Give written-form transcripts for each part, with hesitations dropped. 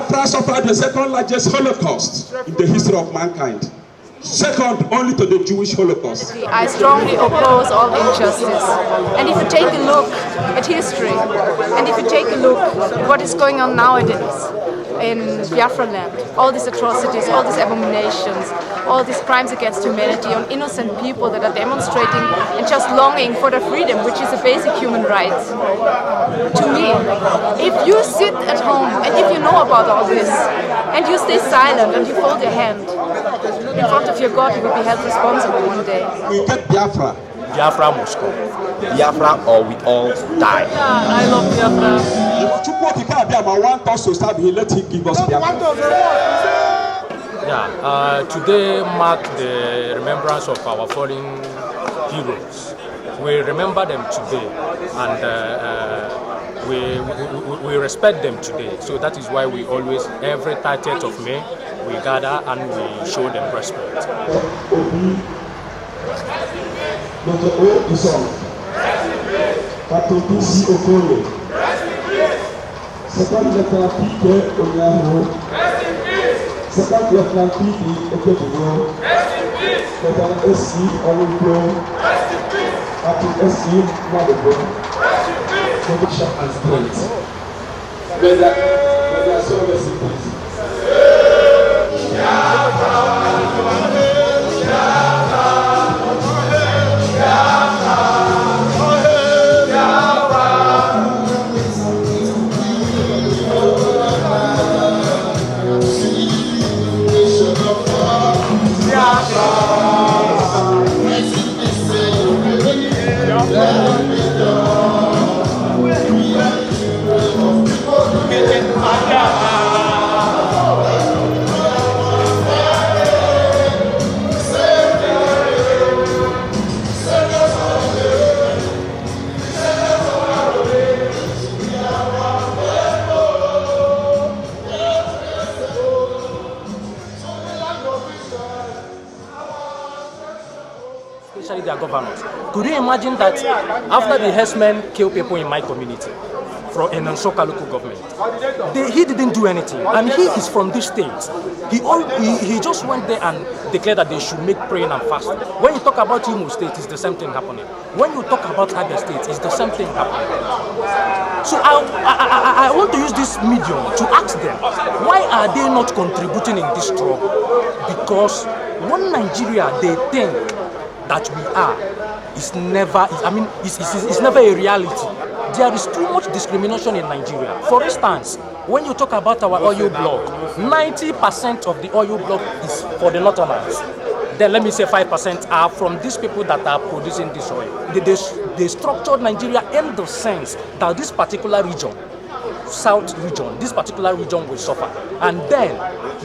Biafra suffered the second largest Holocaust in the history of mankind. Second only to the Jewish Holocaust. I strongly oppose all injustice. And if you take a look at history, and if you take a look at what is going on nowadays in Biafran land, all these atrocities, all these abominations, all these crimes against humanity on innocent people that are demonstrating and just longing for their freedom, which is a basic human right. To me, if you sit at home and if you know about all this, and you stay silent and you fold your hand, in front of your God, you will be held responsible one day. We get Biafra. Biafra must come. Biafra or we all die. Yeah, I love Biafra. I want us to start. Let him give us Biafra. Yeah, today marks the remembrance of our fallen heroes. We remember them today, and we respect them today. So that is why we always, every 30th of May, we gather and we show them respect. Especially their governors. Could you imagine that after the herdsmen kill people in my community, in Nsukka local government, he didn't do anything, and he is from this state. He just went there and declared that they should make praying and fasting. When you talk about Imo State, it's the same thing happening. When you talk about Abia State, it's the same thing happening. So I want to use this medium to ask them, why are they not contributing in this struggle? Because one Nigeria they think that we are is never, it's never a reality. There is too much discrimination in Nigeria. For instance, when you talk about our oil block, 90% of the oil block is for the Northerners. Then let me say 5% are from these people that are producing this oil. They structured Nigeria in the sense that this particular region, South region, this particular region will suffer. And then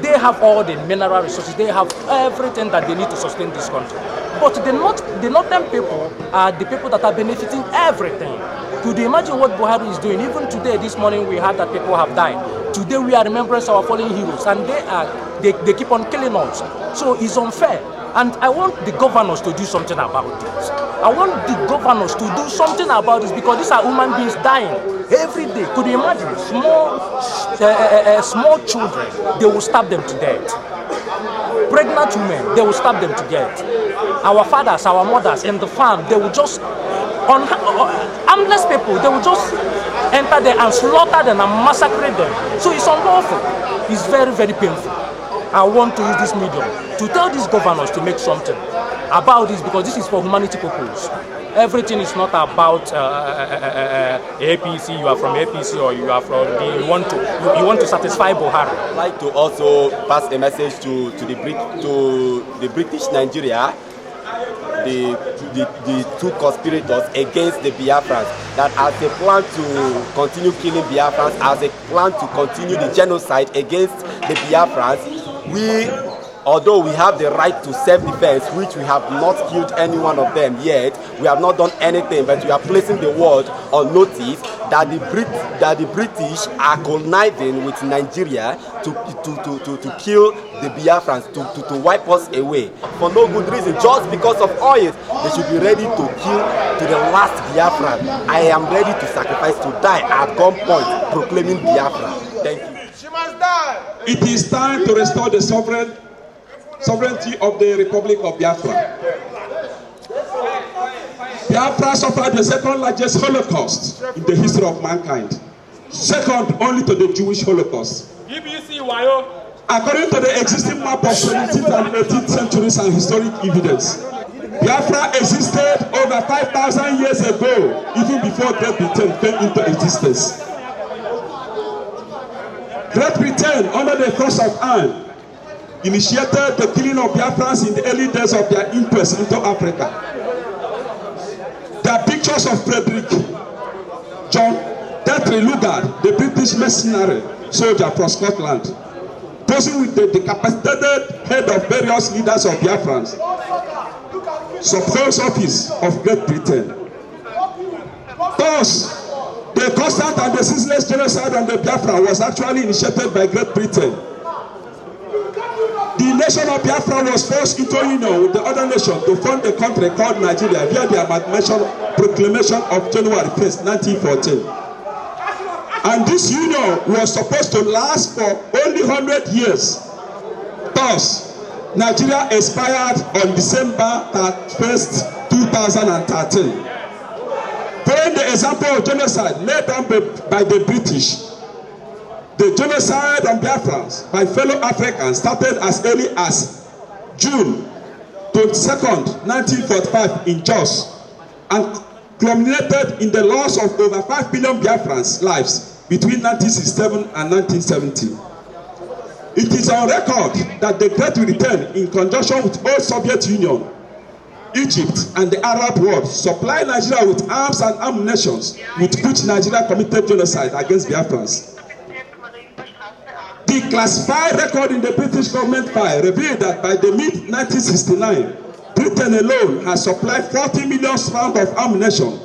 they have all the mineral resources, they have everything that they need to sustain this country. But the northern people are the people that are benefiting everything. Could you imagine what Buhari is doing? Even today, this morning, we heard that people have died. Today, we are remembering our fallen heroes, and they keep on killing us. So it's unfair. And I want the governors to do something about this. I want the governors to do something about this, because these are human beings dying every day. Could you imagine? Small children, they will stab them to death. Pregnant women, they will stab them to death. Our fathers, our mothers in the farm, they will just, armless people, they will just enter there and slaughter them and massacre them. So it's unlawful. It's very, very painful. I want to use this medium to tell these governors to make something about this, because this is for humanity purpose. Everything is not about APC. You are from APC, or you are from you want to satisfy Buhari. I'd like to also pass a message to the British Nigeria, the two conspirators against the Biafrans, that as they plan to continue killing Biafrans, as they plan to continue the genocide against the Biafrans, although we have the right to self-defense, which we have not killed any one of them yet, we have not done anything, but we are placing the world on notice that the British are conniving with Nigeria to kill the Biafrans, to wipe us away for no good reason, just because of oil. They should be ready to kill to the last Biafran. I am ready to sacrifice, to die at gunpoint, proclaiming Biafra. Thank you. She must die. It is time to restore the sovereignty of the Republic of Biafra. Biafra suffered the second largest Holocaust in the history of mankind, second only to the Jewish Holocaust. According to the existing map of 17th and 18th centuries and historic evidence, Biafra existed over 5,000 years ago, even before Great Britain came into existence. Great Britain, under the Cross of Anne, initiated the killing of Biafrans in the early days of their inquest into Africa. There are pictures of Frederick John Detry Lugard, the British mercenary soldier from Scotland, posing with the decapitated head of various leaders of Biafrans, sub-host office of Great Britain. Thus, the constant and the ceaseless genocide on the Biafra was actually initiated by Great Britain. The nation of Biafra was forced into union with the other nation to form a country called Nigeria via the amalgamation proclamation of January 1st, 1914. And this union was supposed to last for only 100 years. Thus, Nigeria expired on December 31st, 2013. Following the example of genocide laid down by the British, the genocide on Biafrans by fellow Africans started as early as June 22nd, 1945 in Jos and culminated in the loss of over 5 million Biafrans' lives between 1967 and 1970. It is on record that the Great Britain, in conjunction with old Soviet Union, Egypt, and the Arab world, supplied Nigeria with arms and ammunition with which Nigeria committed genocide against Biafrans. The classified record in the British government file revealed that by the mid-1969, Britain alone has supplied 40 million rounds of ammunition,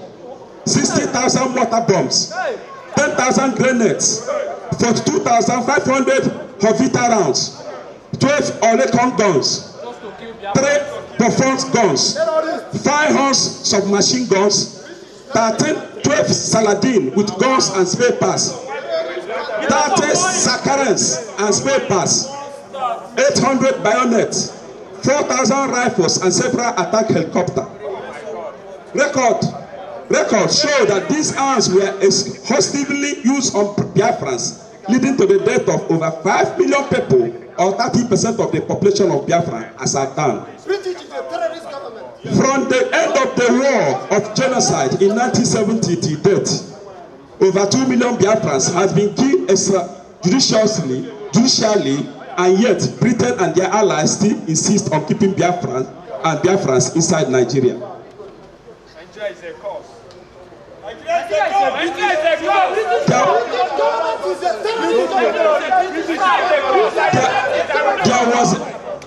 60,000 mortar bombs, 10,000 grenades, 42,500 Hovita rounds, 12 Olecon guns, 3 Biafran guns, 5 Horse submachine guns, 12 Saladin with guns and spare parts, 30 Sakarens and spare parts, 800 bayonets, 4,000 rifles and several attack helicopters. Records show that these arms were exhaustively used on Biafrans, leading to the death of over 5 million people, or 30% of the population of Biafra, as at now. From the end of the war of genocide in 1970 to date, over 2 million Biafrans have been killed extrajudicially, and yet Britain and their allies still insist on keeping Biafrans inside Nigeria. Nigeria is a cause.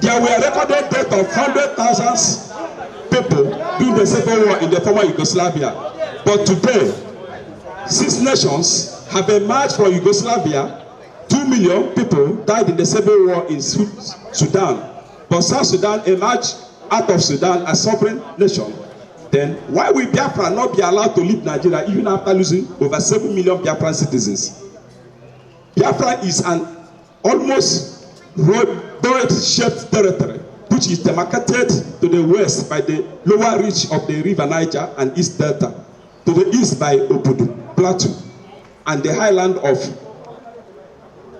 There were recorded deaths of 100,000 people during the Civil War in the former Yugoslavia. But today, 6 nations have emerged from Yugoslavia. 2 million people died in the Civil War in Sudan. But South Sudan emerged out of Sudan as sovereign nation. Then why will Biafra not be allowed to leave Nigeria even after losing over 7 million Biafran citizens? Biafra is an almost rhodoid-shaped territory which is demarcated to the west by the lower reach of the River Niger and East Delta, to the east by Obudu Plateau, and the highland of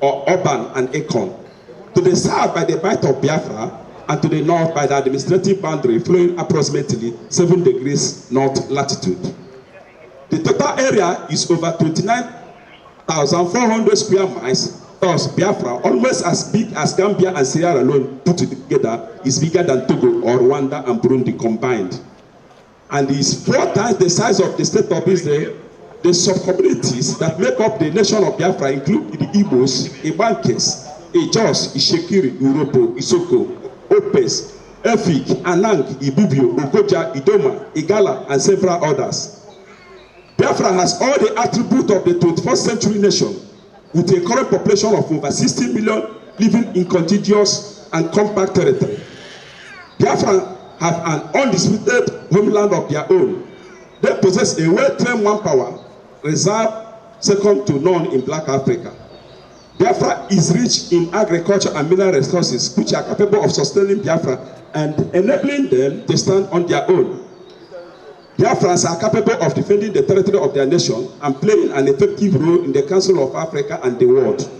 Oban and Ekon, to the south by the Bight of Biafra, and to the north by the administrative boundary flowing approximately 7 degrees north latitude. The total area is over 29,400 square miles. Thus, Biafra, almost as big as Gambia and Sierra Leone put together, is bigger than Togo or Rwanda and Burundi combined. And is 4 times the size of the state of Israel. The sub-communities that make up the nation of Biafra include the Igbos, Ibankes, Ijos, Ishekiri, Urobo, Isoko, Opes, Efik, Anang, Ibubio, Ogoja, Idoma, Igala, and several others. Biafra has all the attributes of the 21st century nation, with a current population of over 60 million living in contiguous and compact territory. Biafra have an undisputed homeland of their own. They possess a well-trained manpower, reserve second to none in Black Africa. Biafra is rich in agriculture and mineral resources which are capable of sustaining Biafra and enabling them to stand on their own. Biafrans are capable of defending the territory of their nation and playing an effective role in the Council of Africa and the world.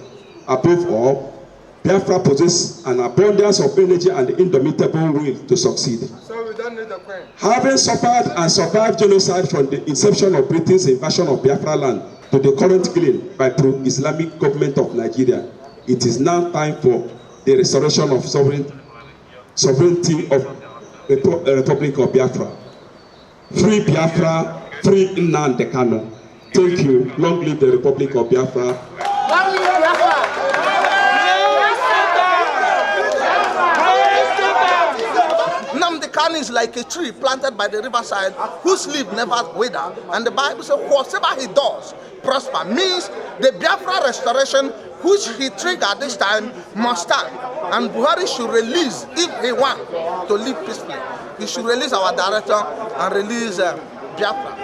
Above all, Biafra possesses an abundance of energy and indomitable will to succeed. So we don't need a queen. Having suffered and survived genocide from the inception of Britain's invasion of Biafra land to the current killing by pro-Islamic government of Nigeria, it is now time for the restoration of sovereignty of the Republic of Biafra. Free Biafra, free Nnamdi Kanu. Thank you. Long live the Republic of Biafra. Long live Biafra! Nnamdi Kanu is like a tree planted by the riverside whose leaf never wither, and the Bible says whatever he does prosper, means the Biafra restoration which he triggered this time must stand, and Buhari should release, if he wants to live peacefully, he should release our director and release Biafra.